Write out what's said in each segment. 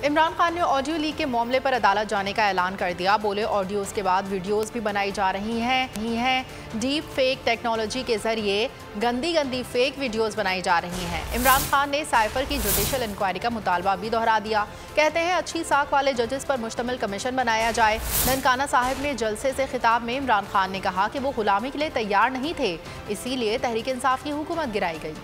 इमरान खान ने audio leak के मामले पर अदालत जाने का ऐलान कर दिया। बोले ऑडियोज़ के बाद वीडियोज़ भी बनाई जा रही हैं। डीप फेक टेक्नोलॉजी के जरिए गंदी फेक वीडियोज़ बनाई जा रही हैं। इमरान खान ने साइफर की जुडिशल इंक्वायरी का मुतालबा भी दोहरा दिया। कहते हैं अच्छी साख वाले जजेस पर मुश्तमिल कमीशन बनाया जाए। ननकाना साहिब में जलसे से खिताब में इमरान खान ने कहा कि वो गुलामी के लिए तैयार नहीं थे, इसीलिए तहरीक इंसाफ की हुकूमत गिराई गई।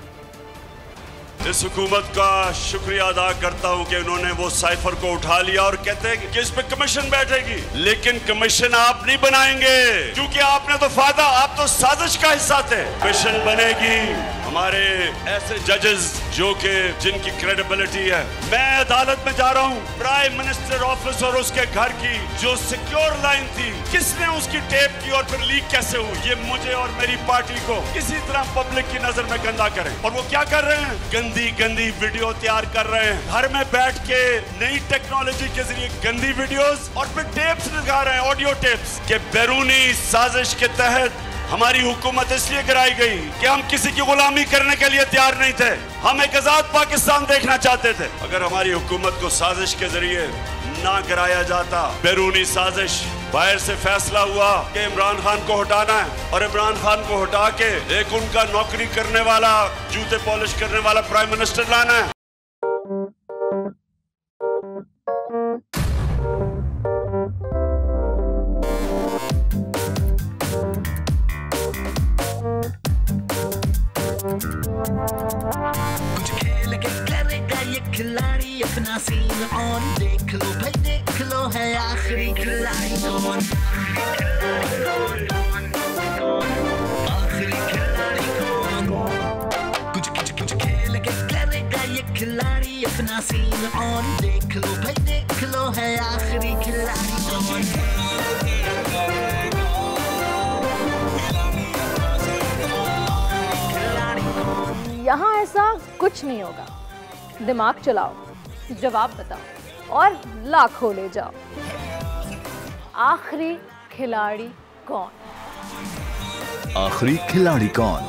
इस हुकूमत का शुक्रिया अदा करता हूं कि उन्होंने वो साइफर को उठा लिया और कहते हैं कि इस पे कमीशन बैठेगी, लेकिन कमीशन आप नहीं बनाएंगे क्योंकि आपने तो फायदा, आप तो साजिश का हिस्सा थे। कमीशन बनेगी हमारे ऐसे जजेस जो कि जिनकी क्रेडिबिलिटी है। मैं अदालत में जा रहा हूं, प्राइम मिनिस्टर ऑफिस और उसके घर की जो सिक्योर लाइन थी, किसने उसकी टेप की और फिर लीक कैसे हुई, ये मुझे और मेरी पार्टी को किसी तरह पब्लिक की नजर में गंदा करें। और वो क्या कर रहे हैं, गंदी वीडियो तैयार कर रहे हैं, घर में बैठ के नई टेक्नोलॉजी के जरिए गंदी वीडियोस और फिर टेप्स दिखा रहे हैं, ऑडियो टेप्स के बैरूनी साजिश के तहत हमारी हुकूमत इसलिए गिराई गई कि हम किसी की गुलामी करने के लिए तैयार नहीं थे। हम एक आजाद पाकिस्तान देखना चाहते थे। अगर हमारी हुकूमत को साजिश के जरिए ना गिराया जाता, बैरूनी साजिश, बाहर से फैसला हुआ कि इमरान खान को हटाना है और इमरान खान को हटा के एक उनका नौकरी करने वाला, जूते पॉलिश करने वाला प्राइम मिनिस्टर लाना है। कुछ खेल के करेगा ये खिलाड़ी अपना सीन ऑन, देख लो भाई देख लो है आखिरी खिलाड़ी कौन, आखिरी खिलाड़ी कौन। कुछ खेल के करेगा ये खिलाड़ी अपना सीन ऑन, देख लो भाई देख लो है आखिरी खिलाड़ी कौन। यहाँ ऐसा कुछ नहीं होगा। दिमाग चलाओ, जवाब बताओ और लाखों ले जाओ। आखिरी खिलाड़ी कौन? आखिरी खिलाड़ी कौन,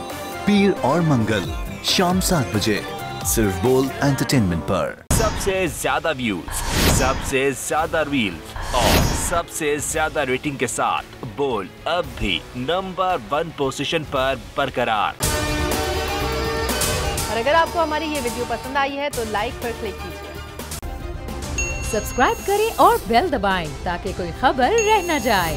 पीर और मंगल शाम 7 बजे सिर्फ बोल एंटरटेनमेंट पर। सबसे ज्यादा व्यूज, सबसे ज्यादा रील्स और सबसे ज्यादा रेटिंग के साथ बोल अब भी नंबर 1 पोजीशन पर बरकरार। और अगर आपको हमारी ये वीडियो पसंद आई है तो लाइक पर क्लिक कीजिए। सब्सक्राइब करें और बेल दबाएं ताकि कोई खबर रह न जाए।